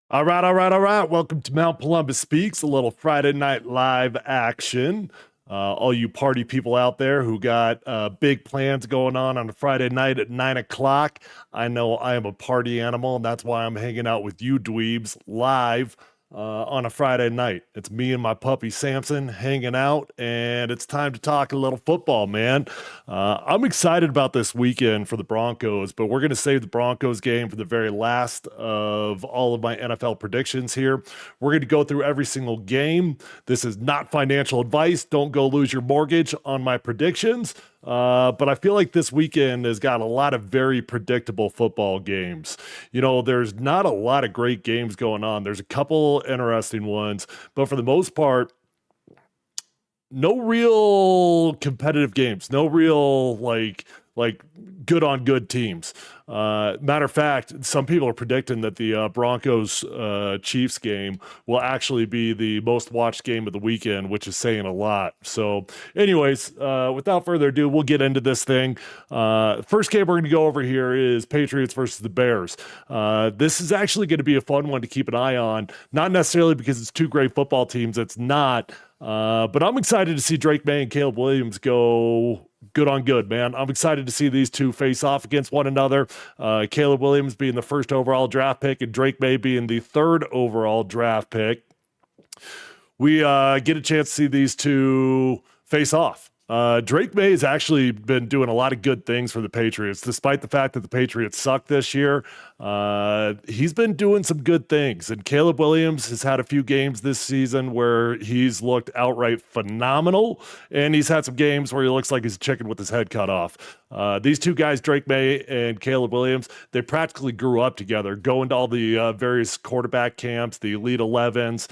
All right, all right, all right. Welcome to Mount Polumbus Speaks, a little Friday night live action. All you party people out there who got big plans going on a Friday night at 9 o'clock. I know I am a party animal, and that's why I'm hanging out with you dweebs live on a Friday night. It's me and my puppy Samson hanging out, and it's time to talk a little football, man. I'm excited about this weekend for the Broncos, but we're going to save the Broncos game for the very last of all of my NFL predictions here. We're going to go through every single game. This is not financial advice. Don't go lose your mortgage on my predictions. But I feel like this weekend has got a lot of very predictable football games. You know, there's not a lot of great games going on. There's a couple interesting ones, but for the most part, no real competitive games, no real like good on good teams. Matter of fact, some people are predicting that the Broncos Chiefs game will actually be the most watched game of the weekend, which is saying a lot. So, anyways, without further ado, we'll get into this thing. First game we're going to go over here is Patriots versus the Bears. This is actually going to be a fun one to keep an eye on, not necessarily because it's two great football teams. It's not. But I'm excited to see Drake May and Caleb Williams go good on good, man. I'm excited to see these two face off against one another. Caleb Williams being the first overall draft pick and Drake May being the third overall draft pick. We get a chance to see these two face off. Drake May has actually been doing a lot of good things for the Patriots, despite the fact that the Patriots suck this year. He's been doing some good things, and Caleb Williams has had a few games this season where he's looked outright phenomenal, and he's had some games where he looks like he's a chicken with his head cut off. These two guys, Drake May and Caleb Williams, they practically grew up together, going to all the various quarterback camps, the Elite 11s.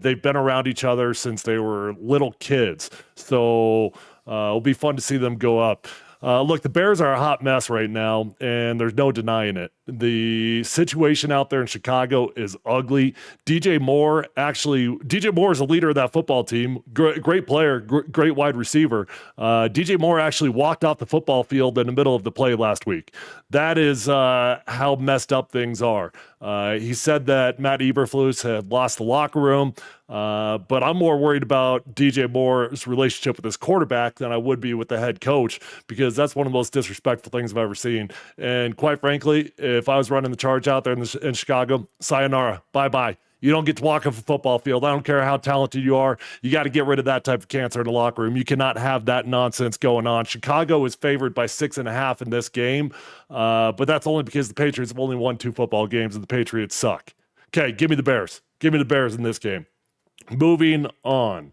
They've been around each other since they were little kids. So it'll be fun to see them go up. Look, the Bears are a hot mess right now, and there's no denying it. The situation out there in Chicago is ugly. DJ Moore is the leader of that football team. Great player, great wide receiver. DJ Moore actually walked off the football field in the middle of the play last week. That is how messed up things are. He said that Matt Eberflus had lost the locker room, but I'm more worried about DJ Moore's relationship with his quarterback than I would be with the head coach, because that's one of the most disrespectful things I've ever seen. And quite frankly, if I was running the charge out there in Chicago, sayonara, bye-bye. You don't get to walk off a football field. I don't care how talented you are. You got to get rid of that type of cancer in the locker room. You cannot have that nonsense going on. Chicago is favored by 6.5 in this game, but that's only because the Patriots have only won 2 football games and the Patriots suck. Okay, give me the Bears. Give me the Bears in this game. Moving on.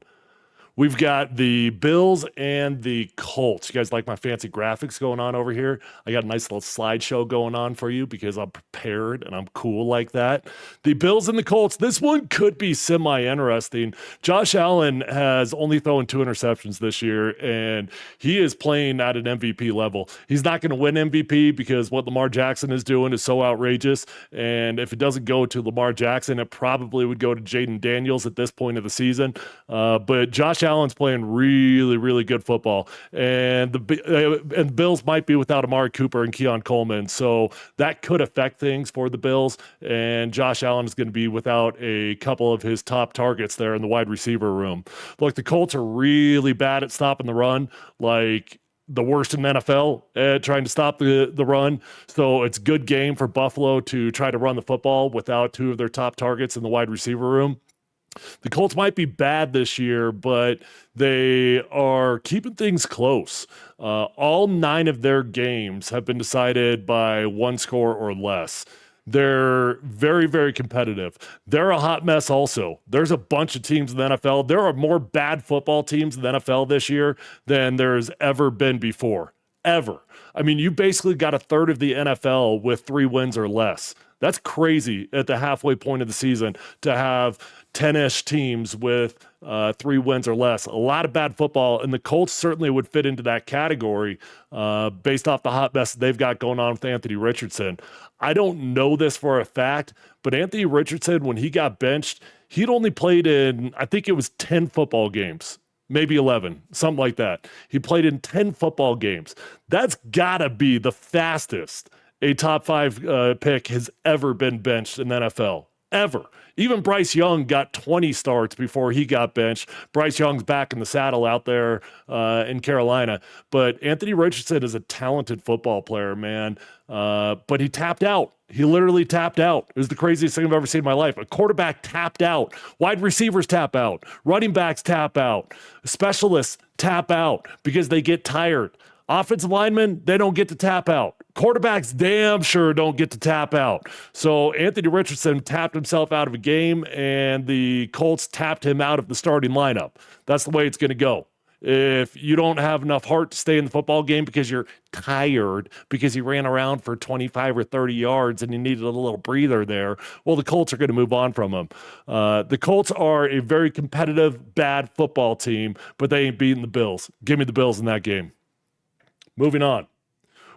We've got the Bills and the Colts. You guys like my fancy graphics going on over here? I got a nice little slideshow going on for you because I'm prepared and I'm cool like that. The Bills and the Colts, this one could be semi-interesting. Josh Allen has only thrown 2 interceptions this year, and he is playing at an MVP level. He's not going to win MVP because what Lamar Jackson is doing is so outrageous, and if it doesn't go to Lamar Jackson, it probably would go to Jaden Daniels at this point of the season. But Josh Allen's playing really, really good football, and the Bills might be without Amari Cooper and Keon Coleman, so that could affect things for the Bills. And Josh Allen is going to be without a couple of his top targets there in the wide receiver room. Look, the Colts are really bad at stopping the run, like the worst in the NFL at trying to stop the run. So it's a good game for Buffalo to try to run the football without 2 of their top targets in the wide receiver room. The Colts might be bad this year, but they are keeping things close. All 9 of their games have been decided by 1 score or less. They're very, very competitive. They're a hot mess also. There's a bunch of teams in the NFL. There are more bad football teams in the NFL this year than there's ever been before. Ever. I mean, you basically got a third of the NFL with 3 wins or less. That's crazy at the halfway point of the season to have 10-ish teams with 3 wins or less. A lot of bad football, and the Colts certainly would fit into that category based off the hot mess they've got going on with Anthony Richardson. I don't know this for a fact, but Anthony Richardson, when he got benched, he'd only played in, I think it was 10 football games. Maybe 11, something like that. He played in 10 football games. That's got to be the fastest a top 5 pick has ever been benched in the NFL. ever. Even Bryce Young got 20 starts before he got benched. Bryce Young's back in the saddle out there in Carolina. But Anthony Richardson is a talented football player, man. But he tapped out. He literally tapped out. It was the craziest thing I've ever seen in my life. A quarterback tapped out. Wide receivers tap out. Running backs tap out. Specialists tap out because they get tired. Offensive linemen, they don't get to tap out. Quarterbacks damn sure don't get to tap out. So Anthony Richardson tapped himself out of a game, and the Colts tapped him out of the starting lineup. That's the way it's going to go. If you don't have enough heart to stay in the football game because you're tired, because you ran around for 25 or 30 yards and you needed a little breather there, well, the Colts are going to move on from him. The Colts are a very competitive, bad football team, but they ain't beating the Bills. Give me the Bills in that game. Moving on.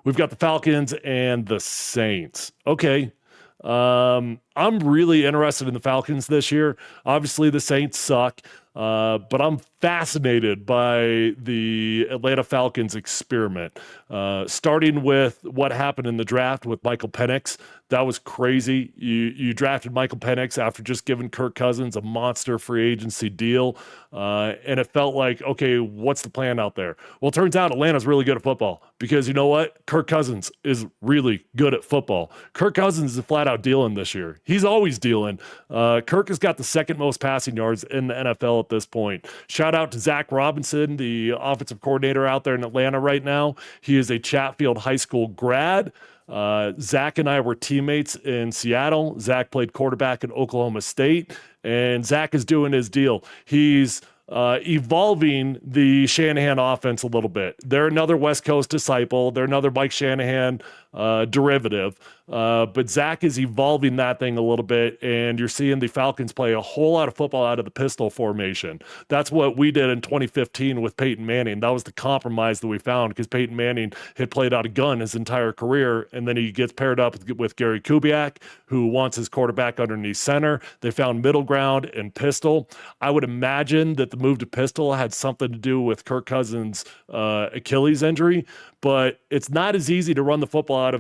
We've got the Falcons and the Saints. Okay. I'm really interested in the Falcons this year. Obviously, the Saints suck, but I'm fascinated by the Atlanta Falcons experiment. Starting with what happened in the draft with Michael Penix. That was crazy. You drafted Michael Penix after just giving Kirk Cousins a monster free agency deal, and it felt like, okay, what's the plan out there? Well, it turns out Atlanta's really good at football because you know what? Kirk Cousins is really good at football. Kirk Cousins is flat out dealing this year. He's always dealing. Kirk has got the second most passing yards in the NFL at this point. Shout out to Zach Robinson, the offensive coordinator out there in Atlanta right now. He is a Chatfield High School grad. Zach and I were teammates in Seattle. Zach played quarterback at Oklahoma State, and Zach is doing his deal. He's evolving the Shanahan offense a little bit. They're another West Coast disciple. They're another Mike Shanahan derivative. But Zach is evolving that thing a little bit, and you're seeing the Falcons play a whole lot of football out of the pistol formation. That's what we did in 2015 with Peyton Manning. That was the compromise that we found because Peyton Manning had played out a gun his entire career, and then he gets paired up with Gary Kubiak, who wants his quarterback underneath center. They found middle ground and pistol. I would imagine that the move to pistol had something to do with Kirk Cousins' Achilles injury, but it's not as easy to run the football out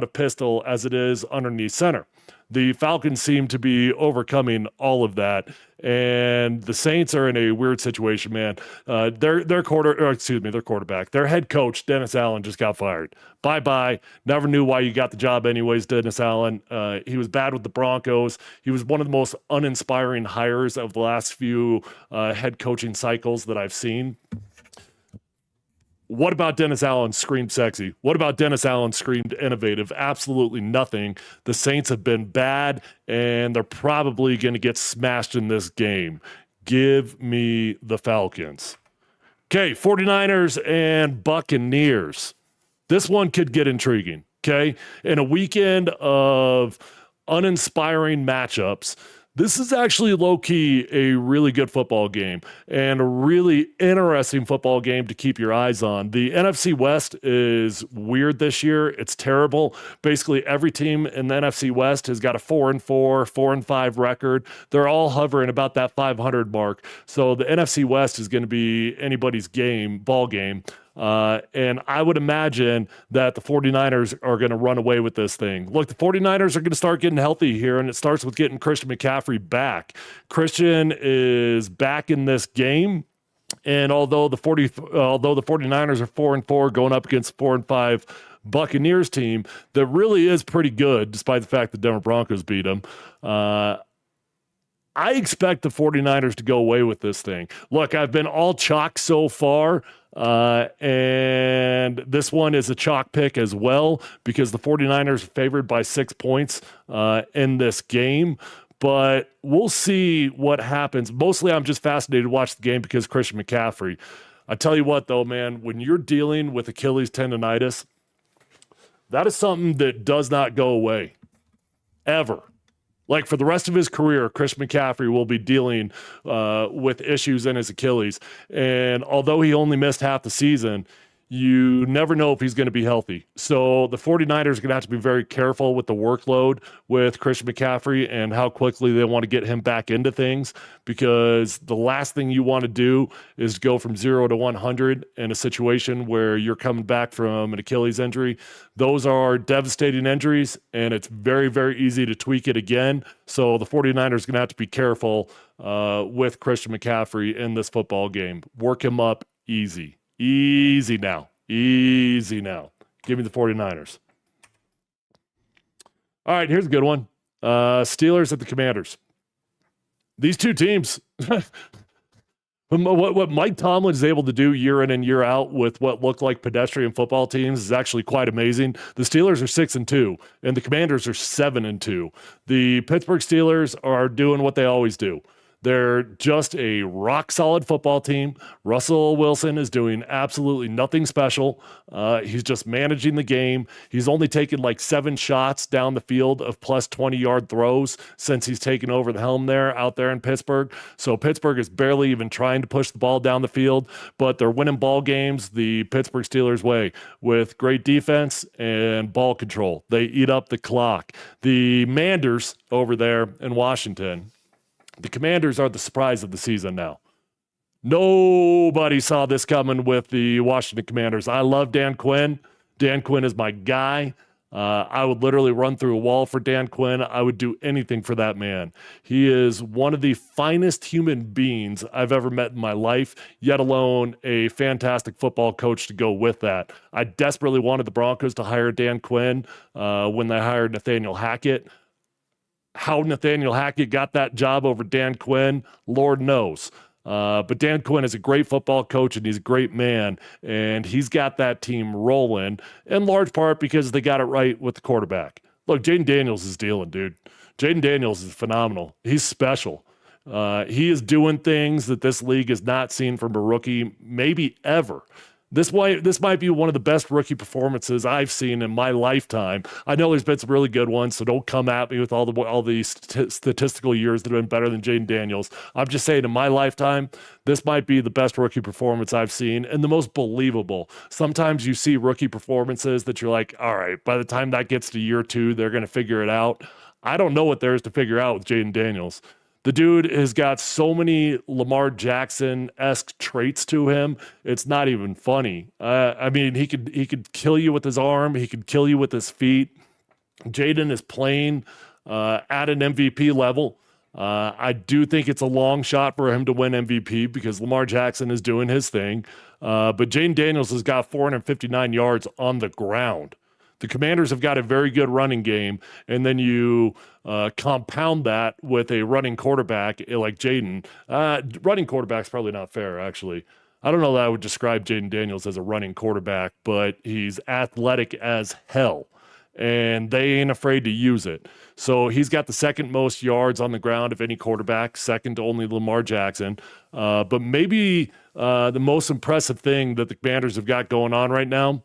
of pistol as it is underneath center. The Falcons seem to be overcoming all of that, and the Saints are in a weird situation, man. Their quarterback, their head coach, Dennis Allen, just got fired. Bye-bye. Never knew why you got the job anyways, Dennis Allen. He was bad with the Broncos. He was one of the most uninspiring hires of the last few head coaching cycles that I've seen. What about Dennis Allen screamed sexy? What about Dennis Allen screamed innovative? Absolutely nothing. The Saints have been bad, and they're probably going to get smashed in this game. Give me the Falcons. Okay, 49ers and Buccaneers. This one could get intriguing, okay? In a weekend of uninspiring matchups, this is actually low-key a really good football game and a really interesting football game to keep your eyes on. The NFC West is weird this year. It's terrible. Basically, every team in the NFC West has got a 4-4, 4-5 record. They're all hovering about that 500 mark. So the NFC West is going to be anybody's ball game. And I would imagine that the 49ers are going to run away with this thing. Look, the 49ers are going to start getting healthy here, and it starts with getting Christian McCaffrey back. Christian is back in this game, and although the 49ers are 4-4 going up against 4-5 Buccaneers team that really is pretty good, despite the fact the Denver Broncos beat them, I expect the 49ers to go away with this thing. Look, I've been all chalk so far, and this one is a chalk pick as well because the 49ers are favored by 6 points in this game. But we'll see what happens. Mostly I'm just fascinated to watch the game because Christian McCaffrey. I tell you what, though, man, when you're dealing with Achilles tendonitis, that is something that does not go away, ever. Like for the rest of his career, Chris McCaffrey will be dealing with issues in his Achilles. And although he only missed half the season, you never know if he's going to be healthy. So the 49ers are going to have to be very careful with the workload with Christian McCaffrey and how quickly they want to get him back into things, because the last thing you want to do is go from 0 to 100 in a situation where you're coming back from an Achilles injury. Those are devastating injuries, and it's very, very easy to tweak it again. So the 49ers are going to have to be careful with Christian McCaffrey in this football game. Work him up easy. Easy now. Easy now. Give me the 49ers. All right, here's a good one. Steelers at the Commanders. These two teams, what Mike Tomlin is able to do year in and year out with what look like pedestrian football teams is actually quite amazing. The Steelers are 6-2, and the Commanders are 7-2. The Pittsburgh Steelers are doing what they always do. They're just a rock-solid football team. Russell Wilson is doing absolutely nothing special. He's just managing the game. He's only taken like 7 shots down the field of plus 20-yard throws since he's taken over the helm out there in Pittsburgh. So Pittsburgh is barely even trying to push the ball down the field, but they're winning ball games the Pittsburgh Steelers way with great defense and ball control. They eat up the clock. The Manders over there in Washington, the Commanders are the surprise of the season now. Nobody saw this coming with the Washington Commanders. I love Dan Quinn. Dan Quinn is my guy. I would literally run through a wall for Dan Quinn. I would do anything for that man. He is one of the finest human beings I've ever met in my life, yet alone a fantastic football coach to go with that. I desperately wanted the Broncos to hire Dan Quinn when they hired Nathaniel Hackett. How Nathaniel Hackett got that job over Dan Quinn, Lord knows. But Dan Quinn is a great football coach, and he's a great man, and he's got that team rolling in large part because they got it right with the quarterback. Look, Jaden Daniels is dealing, dude. Jaden Daniels is phenomenal. He's special. He is doing things that this league has not seen from a rookie maybe ever. This might be one of the best rookie performances I've seen in my lifetime. I know there's been some really good ones, so don't come at me with all the statistical years that have been better than Jaden Daniels. I'm just saying, in my lifetime, this might be the best rookie performance I've seen and the most believable. Sometimes you see rookie performances that you're like, all right, by the time that gets to year 2, they're going to figure it out. I don't know what there is to figure out with Jaden Daniels. The dude has got so many Lamar Jackson-esque traits to him. It's not even funny. I mean, he could kill you with his arm. He could kill you with his feet. Jaden is playing at an MVP level. I do think it's a long shot for him to win MVP because Lamar Jackson is doing his thing. But Jaden Daniels has got 459 yards on the ground. The Commanders have got a very good running game, and then you compound that with a running quarterback like Jaden. Running quarterback's probably not fair, actually. I don't know that I would describe Jaden Daniels as a running quarterback, but he's athletic as hell, and they ain't afraid to use it. So he's got the second most yards on the ground of any quarterback, second to only Lamar Jackson. But maybe the most impressive thing that the Commanders have got going on right now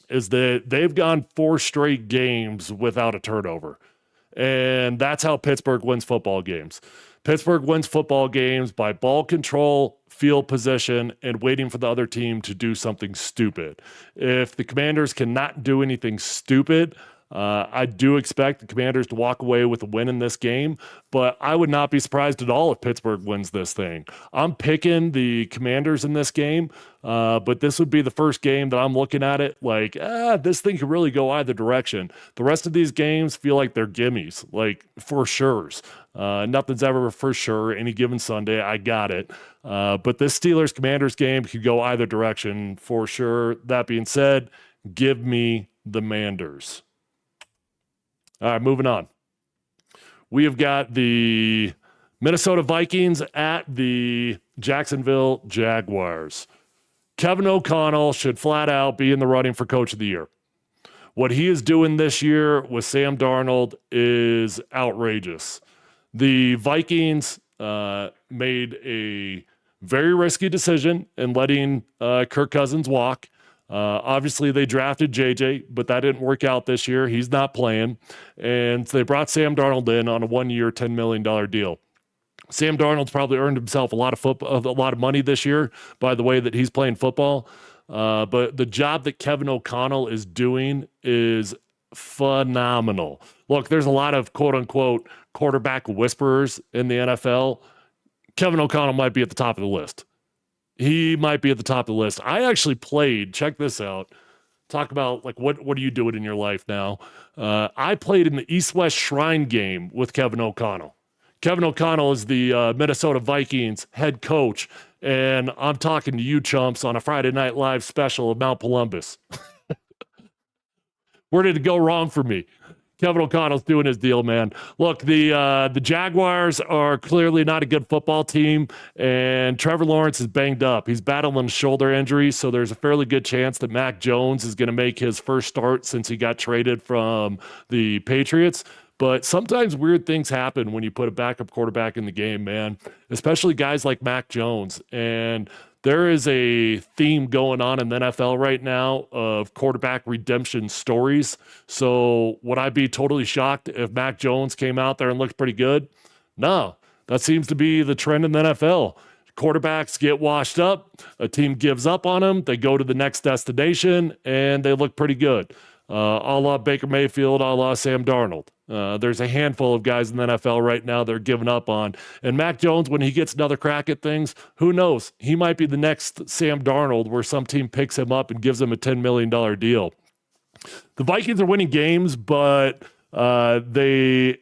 is that they've gone 4 straight games without a turnover. And that's how Pittsburgh wins football games. Pittsburgh wins football games by ball control, field position, and waiting for the other team to do something stupid. If the Commanders cannot do anything stupid, I do expect the Commanders to walk away with a win in this game, but I would not be surprised at all if Pittsburgh wins this thing. I'm picking the Commanders in this game, but this would be the first game that I'm looking at it like, this thing could really go either direction. The rest of these games feel like they're gimmies, like for sure's. Nothing's ever for sure. Any given Sunday, I got it. But this Steelers-Commanders game could go either direction for sure. That being said, give me the Manders. All right, moving on. We have got the Minnesota Vikings at the Jacksonville Jaguars. Kevin O'Connell should flat out be in the running for Coach of the Year. What he is doing this year with Sam Darnold is outrageous. The Vikings made a very risky decision in letting Kirk Cousins walk. Obviously, they drafted JJ, but that didn't work out this year. He's not playing. And they brought Sam Darnold in on a 1-year, $10 million deal. Sam Darnold's probably earned himself a lot of money this year by the way that he's playing football. But the job that Kevin O'Connell is doing is phenomenal. Look, there's a lot of quote unquote quarterback whisperers in the NFL. Kevin O'Connell might be at the top of the list. He might be at the top of the list. I actually played, check this out. Talk about like what are you doing in your life now? I played in the East-West Shrine game with Kevin O'Connell. Kevin O'Connell is the Minnesota Vikings head coach, and I'm talking to you chumps on a Friday Night Live special of Mount Polumbus. Where did it go wrong for me? Kevin O'Connell's doing his deal, man. Look, the Jaguars are clearly not a good football team, and Trevor Lawrence is banged up. He's battling a shoulder injury, so there's a fairly good chance that Mac Jones is going to make his first start since he got traded from the Patriots. But sometimes weird things happen when you put a backup quarterback in the game, man, especially guys like Mac Jones. And there is a theme going on in the NFL right now of quarterback redemption stories. So would I be totally shocked if Mac Jones came out there and looked pretty good? No, that seems to be the trend in the NFL. Quarterbacks get washed up, a team gives up on them, they go to the next destination, and they look pretty good. A la Baker Mayfield, a la Sam Darnold. There's a handful of guys in the NFL right now they're giving up on. And Mac Jones, when he gets another crack at things, who knows? He might be the next Sam Darnold where some team picks him up and gives him a $10 million deal. The Vikings are winning games, but they're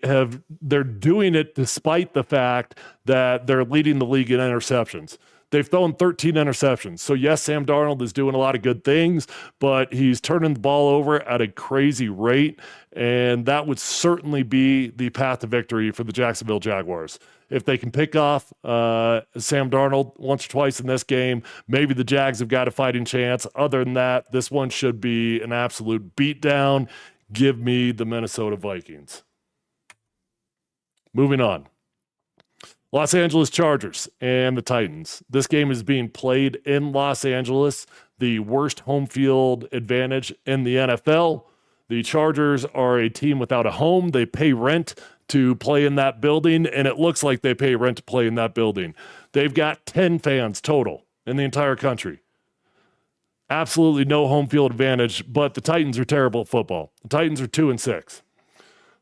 doing it despite the fact that they're leading the league in interceptions. They've thrown 13 interceptions. So, yes, Sam Darnold is doing a lot of good things, but he's turning the ball over at a crazy rate, and that would certainly be the path to victory for the Jacksonville Jaguars. If they can pick off Sam Darnold once or twice in this game, maybe the Jags have got a fighting chance. Other than that, this one should be an absolute beatdown. Give me the Minnesota Vikings. Moving on. Los Angeles Chargers and the Titans. This game is being played in Los Angeles, the worst home field advantage in the NFL. The Chargers are a team without a home. They pay rent to play in that building, and it looks like they pay rent to play in that building. They've got 10 fans total in the entire country. Absolutely no home field advantage, but the Titans are terrible at football. The Titans are 2-6.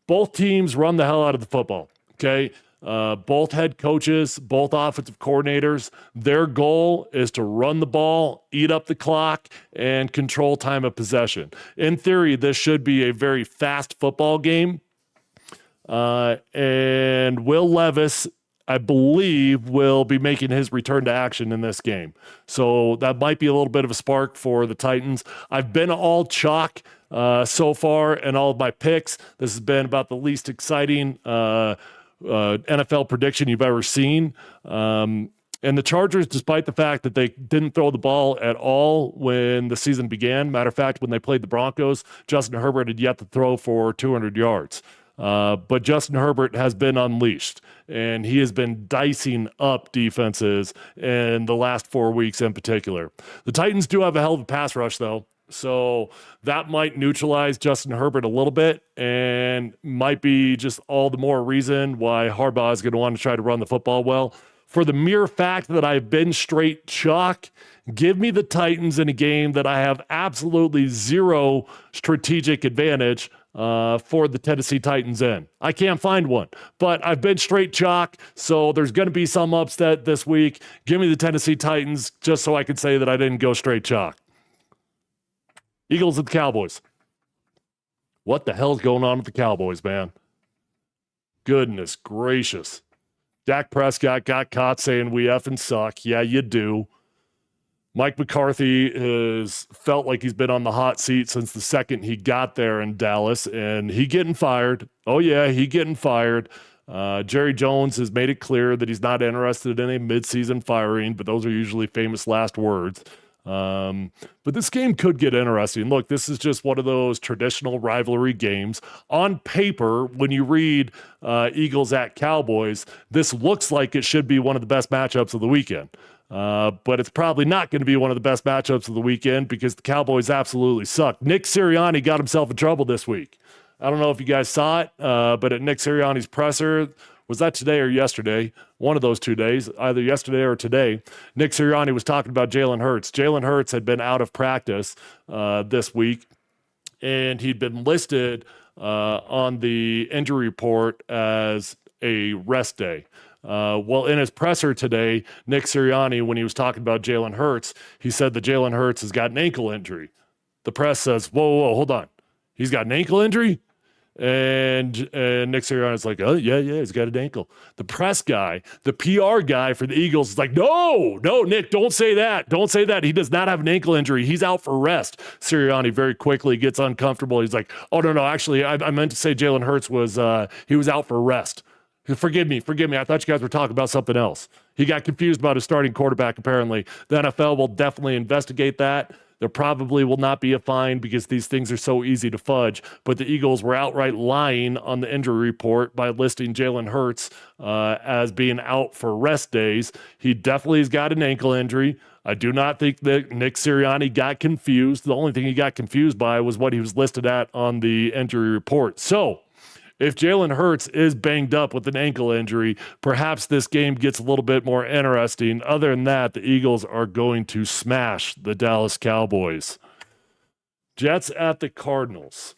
Both teams run the hell out of the football, okay? Both head coaches, both offensive coordinators, their goal is to run the ball, eat up the clock, and control time of possession. In theory, this should be a very fast football game. And Will Levis, I believe, will be making his return to action in this game. So that might be a little bit of a spark for the Titans. I've been all chalk so far in all of my picks. This has been about the least exciting NFL prediction you've ever seen. And the Chargers, despite the fact that they didn't throw the ball at all when the season began, matter of fact, when they played the Broncos, Justin Herbert had yet to throw for 200 yards. But Justin Herbert has been unleashed, and he has been dicing up defenses in the last 4 weeks in particular. The Titans do have a hell of a pass rush, though. So that might neutralize Justin Herbert a little bit and might be just all the more reason why Harbaugh is going to want to try to run the football well. For the mere fact that I've been straight chalk, give me the Titans in a game that I have absolutely zero strategic advantage for the Tennessee Titans in. I can't find one, but I've been straight chalk, so there's going to be some upset this week. Give me the Tennessee Titans just so I can say that I didn't go straight chalk. Eagles and the Cowboys. What the hell's going on with the Cowboys, man? Goodness gracious. Dak Prescott got caught saying we effing suck. Yeah, you do. Mike McCarthy has felt like he's been on the hot seat since the second he got there in Dallas, and he getting fired. Oh, yeah, he getting fired. Jerry Jones has made it clear that he's not interested in a midseason firing, but those are usually famous last words. But this game could get interesting. Look, this is just one of those traditional rivalry games. On paper, when you read Eagles at Cowboys, this looks like it should be one of the best matchups of the weekend. But it's probably not going to be one of the best matchups of the weekend because the Cowboys absolutely suck. Nick Sirianni got himself in trouble this week. I don't know if you guys saw it, but at Nick Sirianni's presser, Was that today or yesterday? One of those 2 days, either yesterday or today. Nick Sirianni was talking about Jalen Hurts. Jalen Hurts had been out of practice this week, and he'd been listed on the injury report as a rest day. Well, in his presser today, Nick Sirianni, when he was talking about Jalen Hurts, he said that Jalen Hurts has got an ankle injury. The press says, whoa, hold on. He's got an ankle injury? And Nick Sirianni's like, oh, yeah, he's got an ankle. The press guy, the PR guy for the Eagles is like, no, Nick, don't say that. Don't say that. He does not have an ankle injury. He's out for rest. Sirianni very quickly gets uncomfortable. He's like, oh, no, actually, I meant to say Jalen Hurts he was out for rest. Forgive me. I thought you guys were talking about something else. He got confused about his starting quarterback, apparently. The NFL will definitely investigate that. There probably will not be a fine because these things are so easy to fudge. But the Eagles were outright lying on the injury report by listing Jalen Hurts as being out for rest days. He definitely has got an ankle injury. I do not think that Nick Sirianni got confused. The only thing he got confused by was what he was listed at on the injury report. So, if Jalen Hurts is banged up with an ankle injury, perhaps this game gets a little bit more interesting. Other than that, the Eagles are going to smash the Dallas Cowboys. Jets at the Cardinals.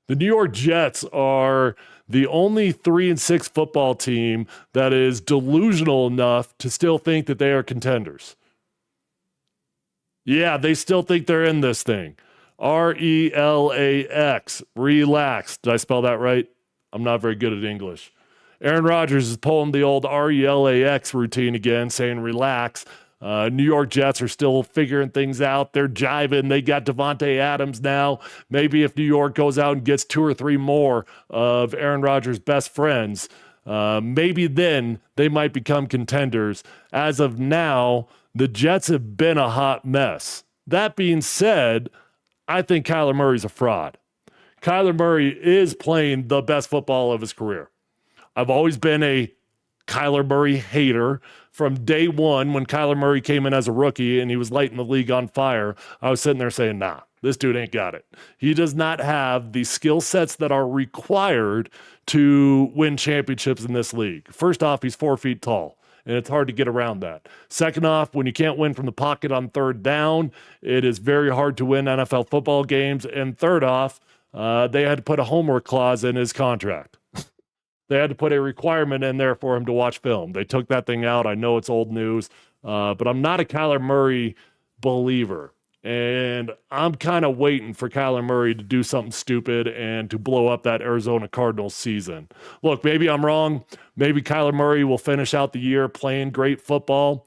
The New York Jets are the only 3-6 football team that is delusional enough to still think that they are contenders. Yeah, they still think they're in this thing. RELAX, relax. Did I spell that right? I'm not very good at English. Aaron Rodgers is pulling the old RELAX routine again, saying relax. New York Jets are still figuring things out. They're jiving. They got Devontae Adams now. Maybe if New York goes out and gets 2 or 3 more of Aaron Rodgers' best friends, maybe then they might become contenders. As of now, the Jets have been a hot mess. That being said, I think Kyler Murray's a fraud. Kyler Murray is playing the best football of his career. I've always been a Kyler Murray hater. From day one, when Kyler Murray came in as a rookie and he was lighting the league on fire, I was sitting there saying, nah, this dude ain't got it. He does not have the skill sets that are required to win championships in this league. First off, he's 4 feet tall, and it's hard to get around that. Second off, when you can't win from the pocket on third down, it is very hard to win NFL football games. And third off, they had to put a homework clause in his contract. They had to put a requirement in there for him to watch film. They took that thing out. I know it's old news, but I'm not a Kyler Murray believer. And I'm kind of waiting for Kyler Murray to do something stupid and to blow up that Arizona Cardinals season. Look, maybe I'm wrong. Maybe Kyler Murray will finish out the year playing great football.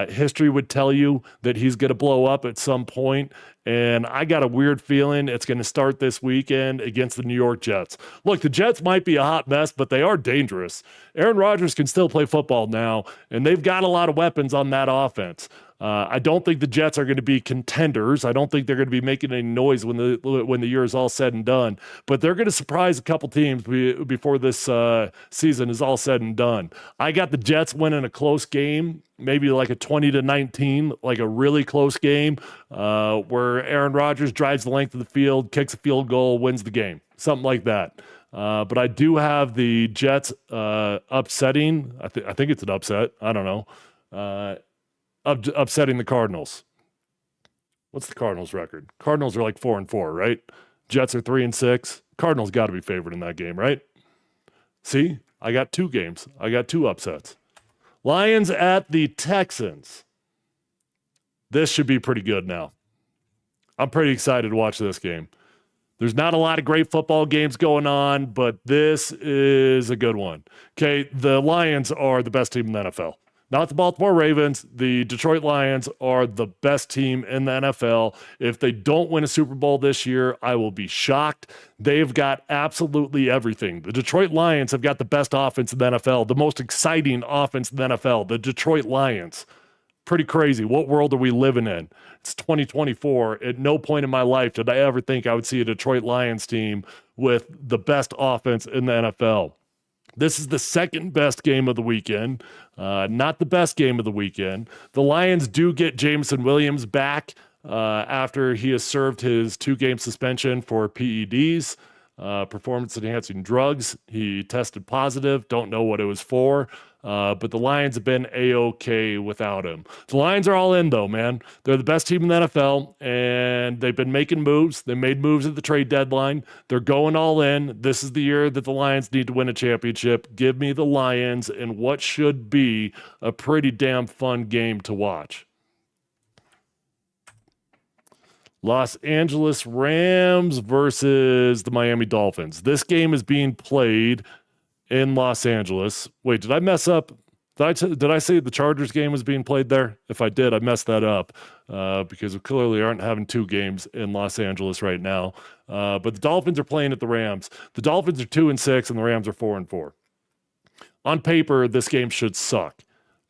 History would tell you that he's going to blow up at some point, and I got a weird feeling it's going to start this weekend against the New York Jets. Look, the Jets might be a hot mess, but they are dangerous. Aaron Rodgers can still play football now, and they've got a lot of weapons on that offense. I don't think the Jets are going to be contenders. I don't think they're going to be making any noise when the year is all said and done. But they're going to surprise a couple teams before this season is all said and done. I got the Jets winning a close game, maybe like a 20-19, like a really close game where Aaron Rodgers drives the length of the field, kicks a field goal, wins the game, something like that. But I do have the Jets upsetting. I think it's an upset. I don't know. Upsetting the Cardinals. What's the Cardinals record? Cardinals are like 4-4, right? Jets are 3-6. Cardinals got to be favored in that game, right? See, I got 2 games. I got 2 upsets. Lions at the Texans. This should be pretty good now. I'm pretty excited to watch this game. There's not a lot of great football games going on, but this is a good one. Okay, the Lions are the best team in the NFL. Not the Baltimore Ravens. The Detroit Lions are the best team in the NFL. If they don't win a Super Bowl this year, I will be shocked. They've got absolutely everything. The Detroit Lions have got the best offense in the NFL, the most exciting offense in the NFL, the Detroit Lions. Pretty crazy. What world are we living in? It's 2024. At no point in my life did I ever think I would see a Detroit Lions team with the best offense in the NFL. This is the second best game of the weekend, not the best game of the weekend. The Lions do get Jameson Williams back after he has served his 2-game suspension for PEDs. performance-enhancing drugs. He tested positive. Don't know what it was for. But the Lions have been A-OK without him. The Lions are all in, though, man. They're the best team in the NFL, and they've been making moves. They made moves at the trade deadline. They're going all in. This is the year that the Lions need to win a championship. Give me the Lions in what should be a pretty damn fun game to watch. Los Angeles Rams versus the Miami Dolphins. This game is being played in Los Angeles. Wait, did I mess up? Did I say the Chargers game was being played there? If I did, I messed that up because we clearly aren't having two games in Los Angeles right now. But the Dolphins are playing at the Rams. The Dolphins are 2-6 and the Rams are 4-4. On paper, this game should suck.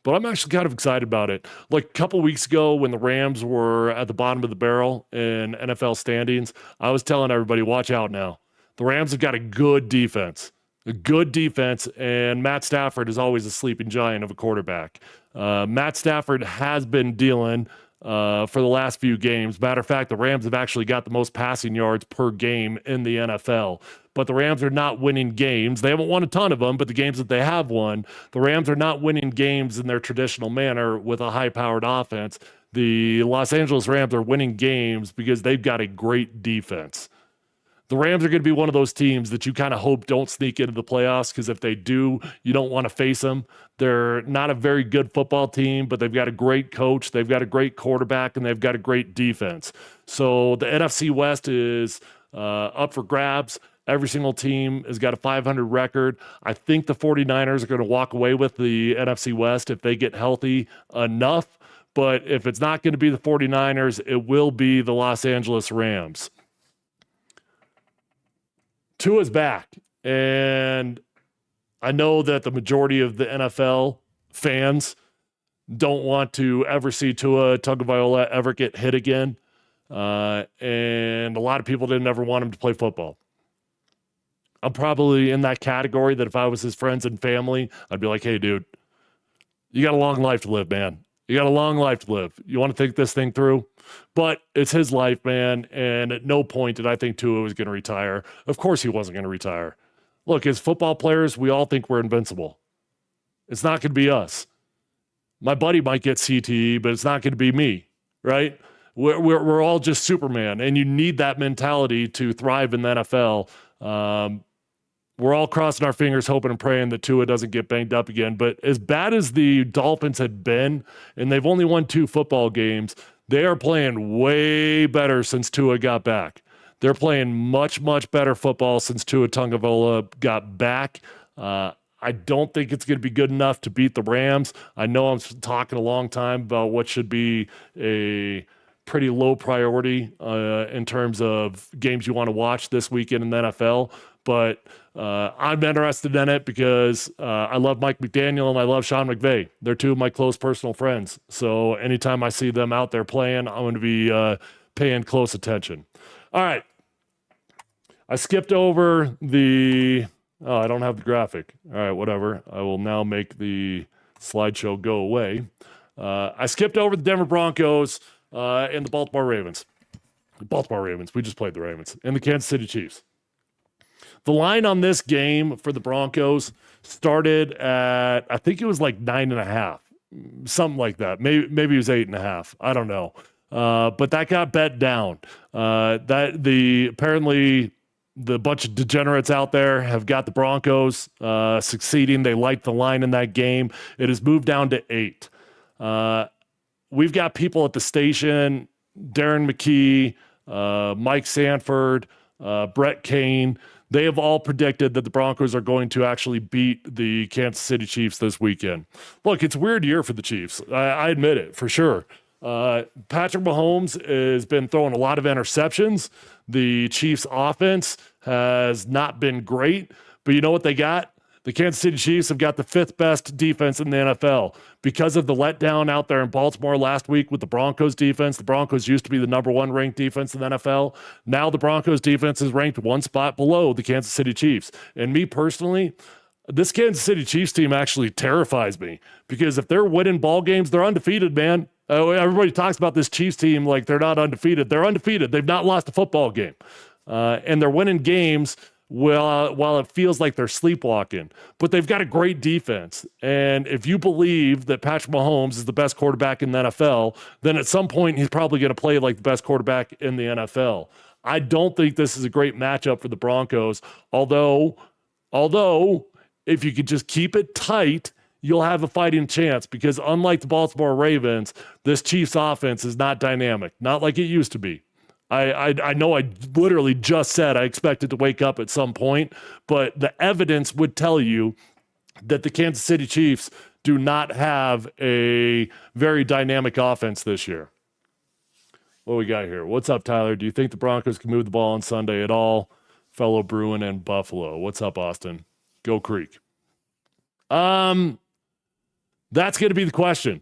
But I'm actually kind of excited about it. Like a couple weeks ago when the Rams were at the bottom of the barrel in NFL standings, I was telling everybody, watch out now. The Rams have got a good defense. And Matt Stafford is always a sleeping giant of a quarterback. Matt Stafford has been dealing for the last few games. Matter of fact, the Rams have actually got the most passing yards per game in the NFL. But the Rams are not winning games. They haven't won a ton of them, but the games that they have won, the Rams are not winning games in their traditional manner with a high-powered offense. The Los Angeles Rams are winning games because they've got a great defense. The Rams are going to be one of those teams that you kind of hope don't sneak into the playoffs because if they do, you don't want to face them. They're not a very good football team, but they've got a great coach, they've got a great quarterback, and they've got a great defense. So the NFC West is up for grabs. Every single team has got a 500 record. I think the 49ers are going to walk away with the NFC West if they get healthy enough. But if it's not going to be the 49ers, it will be the Los Angeles Rams. Tua's back, and I know that the majority of the NFL fans don't want to ever see Tua Tagovailoa ever get hit again, and a lot of people didn't ever want him to play football. I'm probably in that category that if I was his friends and family, I'd be like, hey, dude, you got a long life to live, man. You got a long life to live. You want to think this thing through? But it's his life, man, and at no point did I think Tua was going to retire. Of course he wasn't going to retire. Look, as football players, we all think we're invincible. It's not going to be us. My buddy might get CTE, but it's not going to be me, right? We're all just Superman, and you need that mentality to thrive in the NFL. We're all crossing our fingers, hoping and praying that Tua doesn't get banged up again. But as bad as the Dolphins had been, and they've only won 2 football games, they are playing way better since Tua got back. They're playing much, much better football since Tua Tagovailoa got back. I don't think it's going to be good enough to beat the Rams. I know I'm talking a long time about what should be a pretty low priority in terms of games you want to watch this weekend in the NFL. But I'm interested in it because I love Mike McDaniel and I love Sean McVay. They're 2 of my close personal friends. So anytime I see them out there playing, I'm going to be paying close attention. All right. I skipped over the... Oh, I don't have the graphic. All right, whatever. I will now make the slideshow go away. I skipped over the Denver Broncos and the Baltimore Ravens. The Baltimore Ravens. We just played the Ravens. And the Kansas City Chiefs. The line on this game for the Broncos started at, I think it was like 9.5, something like that. Maybe it was 8.5. I don't know. But that got bet down. Apparently the bunch of degenerates out there have got the Broncos succeeding. They liked the line in that game. It has moved down to 8. We've got people at the station, Darren McKee, Mike Sanford, Brett Kane. They have all predicted that the Broncos are going to actually beat the Kansas City Chiefs this weekend. Look, it's a weird year for the Chiefs. I admit it, for sure. Patrick Mahomes has been throwing a lot of interceptions. The Chiefs' offense has not been great, but you know what they got? The Kansas City Chiefs have got the 5th best defense in the NFL. Because of the letdown out there in Baltimore last week with the Broncos defense, the Broncos used to be the number 1 ranked defense in the NFL. Now the Broncos defense is ranked 1 spot below the Kansas City Chiefs. And me personally, this Kansas City Chiefs team actually terrifies me because if they're winning ball games, they're undefeated, man. Everybody talks about this Chiefs team like they're not undefeated. They're undefeated. They've not lost a football game. And they're winning games while it feels like they're sleepwalking. But they've got a great defense. And if you believe that Patrick Mahomes is the best quarterback in the NFL, then at some point he's probably going to play like the best quarterback in the NFL. I don't think this is a great matchup for the Broncos, although if you could just keep it tight, you'll have a fighting chance, because unlike the Baltimore Ravens, this Chiefs offense is not dynamic, not like it used to be. I know I literally just said I expected to wake up at some point, but the evidence would tell you that the Kansas City Chiefs do not have a very dynamic offense this year. What we got here? What's up, Tyler? Do you think the Broncos can move the ball on Sunday at all? Fellow Bruin and Buffalo. What's up, Austin? Go Creek. That's going to be the question.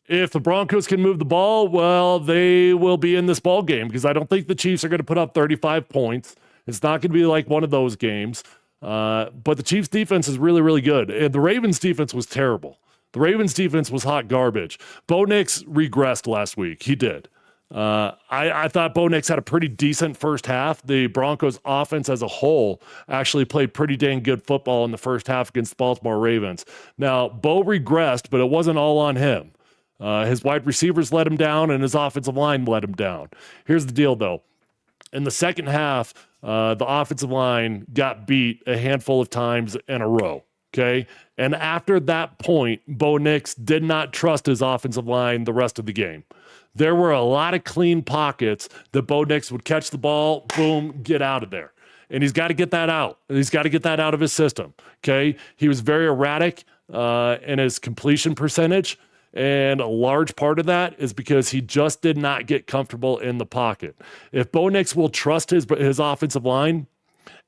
If the Broncos can move the ball, well, they will be in this ball game, because I don't think the Chiefs are going to put up 35 points. It's not going to be like one of those games. But the Chiefs' defense is really, really good. And the Ravens' defense was terrible. The Ravens' defense was hot garbage. Bo Nix regressed last week. He did. I thought Bo Nix had a pretty decent first half. The Broncos' offense as a whole actually played pretty dang good football in the first half against the Baltimore Ravens. Now, Bo regressed, but it wasn't all on him. His wide receivers let him down, and his offensive line let him down. Here's the deal, though. In the second half, the offensive line got beat a handful of times in a row, okay? And after that point, Bo Nix did not trust his offensive line the rest of the game. There were a lot of clean pockets that Bo Nix would catch the ball, boom, get out of there. And he's got to get that out. He's got to get that out of his system, okay? He was very erratic in his completion percentage. And a large part of that is because he just did not get comfortable in the pocket. If Bo Nix will trust his offensive line,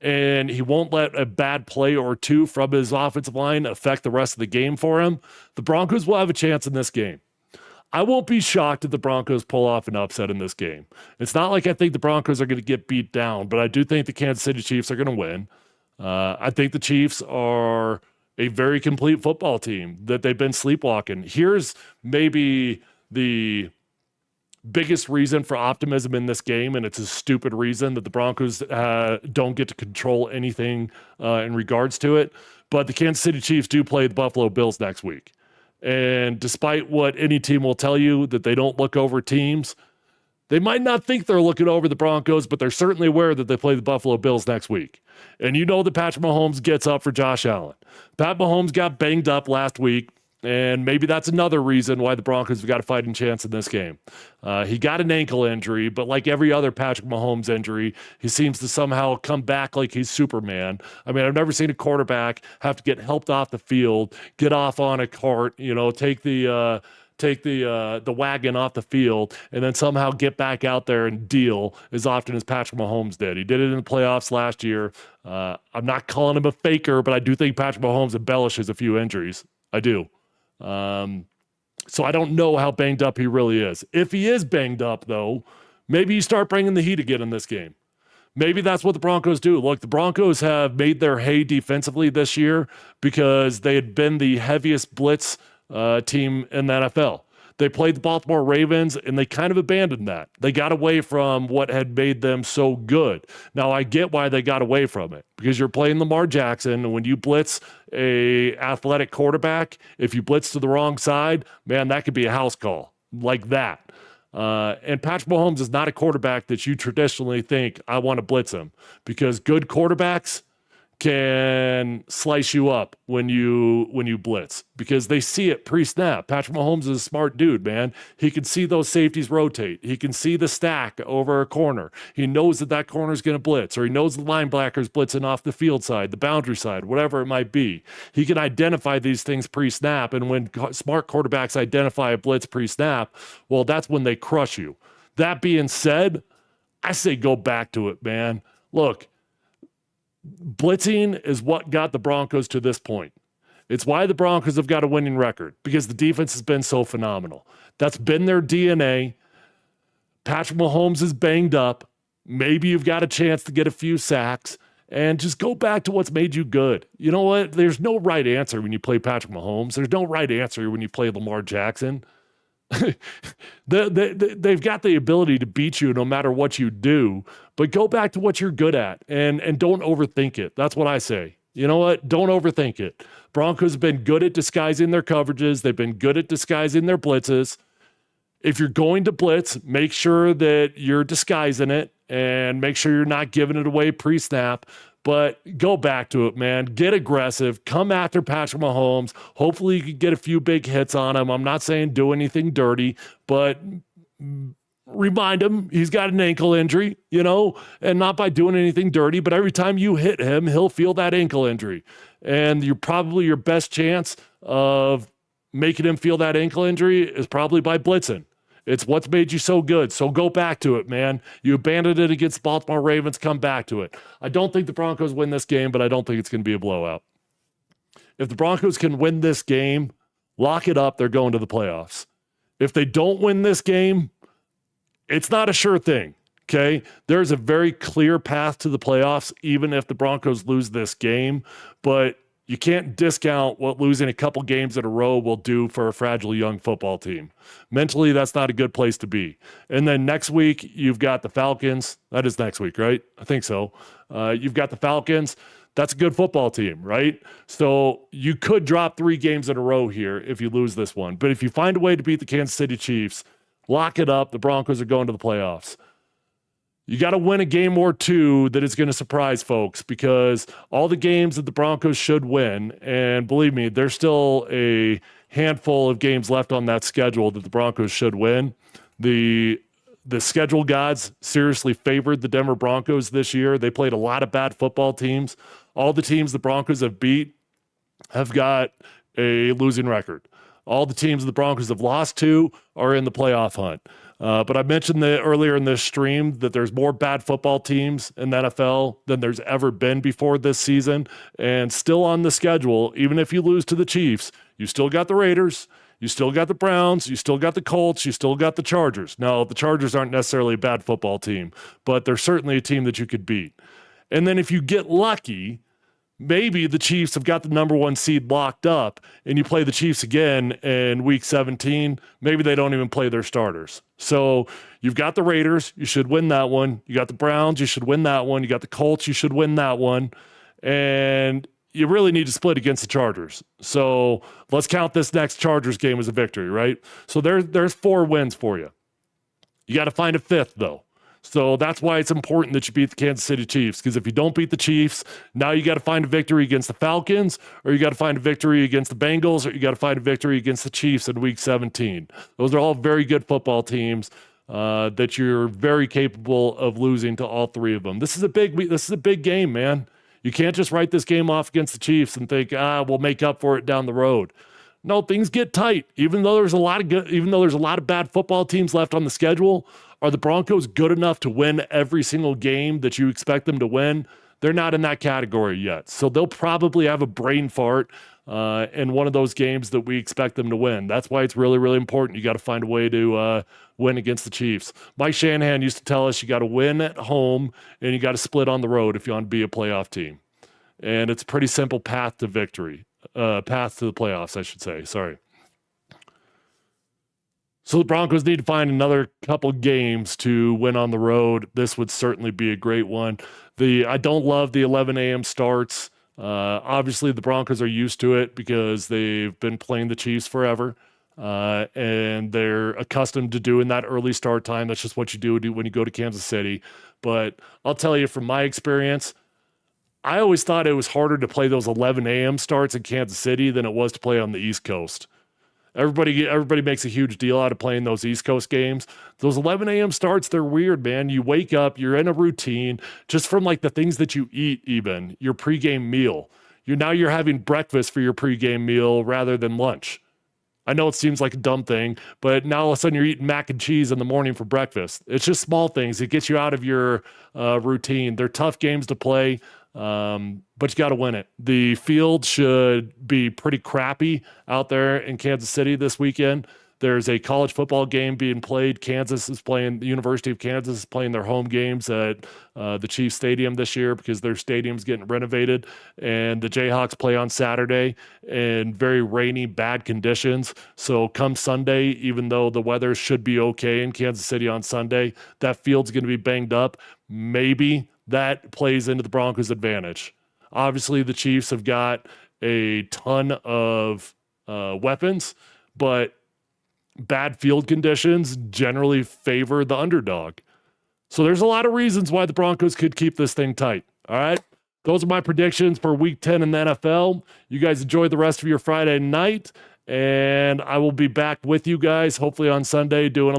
and he won't let a bad play or two from his offensive line affect the rest of the game for him, the Broncos will have a chance in this game. I won't be shocked if the Broncos pull off an upset in this game. It's not like I think the Broncos are going to get beat down, but I do think the Kansas City Chiefs are going to win. I think the Chiefs are a very complete football team, that they've been sleepwalking. Here's maybe the biggest reason for optimism in this game, and it's a stupid reason that the Broncos don't get to control anything in regards to it, but the Kansas City Chiefs do play the Buffalo Bills next week. And despite what any team will tell you, that they don't look over teams, they might not think they're looking over the Broncos, but they're certainly aware that they play the Buffalo Bills next week. And you know that Patrick Mahomes gets up for Josh Allen. Pat Mahomes got banged up last week, and maybe that's another reason why the Broncos have got a fighting chance in this game. He got an ankle injury, but like every other Patrick Mahomes injury, he seems to somehow come back like he's Superman. I mean, I've never seen a quarterback have to get helped off the field, get off on a cart, take the wagon off the field, and then somehow get back out there and deal as often as Patrick Mahomes did. He did it in the playoffs last year. I'm not calling him a faker, but I do think Patrick Mahomes embellishes a few injuries. I do. So I don't know how banged up he really is. If he is banged up, though, maybe you start bringing the heat again in this game. Maybe that's what the Broncos do. Look, the Broncos have made their hay defensively this year because they had been the heaviest blitz team in the NFL. They played the Baltimore Ravens, and they kind of abandoned that. They got away from what had made them so good. Now, I get why they got away from it, because you're playing Lamar Jackson, and when you blitz a athletic quarterback, if you blitz to the wrong side, man, that could be a house call like that. And Patrick Mahomes is not a quarterback that you traditionally think, I want to blitz him, because good quarterbacks can slice you up when you blitz, because they see it pre-snap. Patrick Mahomes is a smart dude, man. He can see those safeties rotate. He can see the stack over a corner. He knows that corner is going to blitz, or he knows the linebacker's blitzing off the field side, the boundary side, whatever it might be. He can identify these things pre-snap, and when smart quarterbacks identify a blitz pre-snap, well, that's when they crush you. That being said, I say go back to it, man. Look, blitzing is what got the Broncos to this point. It's why the Broncos have got a winning record, because the defense has been so phenomenal. That's been their DNA. Patrick Mahomes is banged up. Maybe you've got a chance to get a few sacks, and just go back to what's made you good. You know what? There's no right answer when you play Patrick Mahomes. There's no right answer when you play Lamar Jackson. They've got the ability to beat you no matter what you do, but go back to what you're good at and don't overthink it. That's what I say. You know what? Don't overthink it. Broncos have been good at disguising their coverages. They've been good at disguising their blitzes. If you're going to blitz, make sure that you're disguising it and make sure you're not giving it away pre-snap. But go back to it, man. Get aggressive. Come after Patrick Mahomes. Hopefully you can get a few big hits on him. I'm not saying do anything dirty, but remind him he's got an ankle injury, and not by doing anything dirty, but every time you hit him, he'll feel that ankle injury. And you're probably your best chance of making him feel that ankle injury is probably by blitzing. It's what's made you so good. So go back to it, man. You abandoned it against the Baltimore Ravens. Come back to it. I don't think the Broncos win this game, but I don't think it's going to be a blowout. If the Broncos can win this game, lock it up. They're going to the playoffs. If they don't win this game, it's not a sure thing, okay? There's a very clear path to the playoffs, even if the Broncos lose this game. But you can't discount what losing a couple games in a row will do for a fragile young football team. Mentally, that's not a good place to be. And then next week, you've got the Falcons. That is next week, right? I think so. You've got the Falcons. That's a good football team, right? So you could drop 3 games in a row here if you lose this one. But if you find a way to beat the Kansas City Chiefs, lock it up. The Broncos are going to the playoffs. You got to win a game or two that is going to surprise folks, because all the games that the Broncos should win, and believe me, there's still a handful of games left on that schedule that the Broncos should win. The schedule gods seriously favored the Denver Broncos this year. They played a lot of bad football teams. All the teams the Broncos have beat have got a losing record. All the teams the Broncos have lost to are in the playoff hunt. But I mentioned earlier in this stream that there's more bad football teams in the NFL than there's ever been before this season. And still on the schedule, even if you lose to the Chiefs, you still got the Raiders, you still got the Browns, you still got the Colts, you still got the Chargers. Now, the Chargers aren't necessarily a bad football team, but they're certainly a team that you could beat. And then if you get lucky, maybe the Chiefs have got the number 1 seed locked up and you play the Chiefs again in week 17. Maybe they don't even play their starters. So you've got the Raiders. You should win that one. You got the Browns. You should win that one. You got the Colts. You should win that one. And you really need to split against the Chargers. So let's count this next Chargers game as a victory, right? So there's 4 wins for you. You got to find a 5th, though. So that's why it's important that you beat the Kansas City Chiefs, because if you don't beat the Chiefs, now you got to find a victory against the Falcons, or you got to find a victory against the Bengals, or you got to find a victory against the Chiefs in week 17. Those are all very good football teams that you're very capable of losing to all 3 of them. This is a big game, man. You can't just write this game off against the Chiefs and think, we'll make up for it down the road. No, things get tight. Even though there's a lot of bad football teams left on the schedule, are the Broncos good enough to win every single game that you expect them to win? They're not in that category yet. So they'll probably have a brain fart in one of those games that we expect them to win. That's why it's really, really important. You got to find a way to win against the Chiefs. Mike Shanahan used to tell us you got to win at home and you got to split on the road if you want to be a playoff team. And it's a pretty simple path to victory. Path to the playoffs, I should say. Sorry. So the Broncos need to find another couple games to win on the road. This would certainly be a great one. I don't love the 11 a.m. starts. Obviously, the Broncos are used to it because they've been playing the Chiefs forever, and they're accustomed to doing that early start time. That's just what you do when you go to Kansas City. But I'll tell you from my experience, I always thought it was harder to play those 11 a.m. starts in Kansas City than it was to play on the East Coast. Everybody makes a huge deal out of playing those East Coast games. Those 11 a.m. starts, they're weird, man. You wake up, you're in a routine, just from like the things that you eat, even your pregame meal. You're having breakfast for your pregame meal rather than lunch. I know it seems like a dumb thing, but now all of a sudden you're eating mac and cheese in the morning for breakfast. It's just small things. It gets you out of your routine. They're tough games to play. But you got to win it. The field should be pretty crappy out there in Kansas City this weekend. There's a college football game being played. The University of Kansas is playing their home games at the Chiefs Stadium this year because their stadium's getting renovated. And the Jayhawks play on Saturday in very rainy, bad conditions. So come Sunday, even though the weather should be okay in Kansas City on Sunday, that field's going to be banged up. Maybe that plays into the Broncos' advantage. Obviously, the Chiefs have got a ton of weapons, but bad field conditions generally favor the underdog. So there's a lot of reasons why the Broncos could keep this thing tight. All right. Those are my predictions for week 10 in the NFL. You guys enjoy the rest of your Friday night, and I will be back with you guys hopefully on Sunday doing a lot.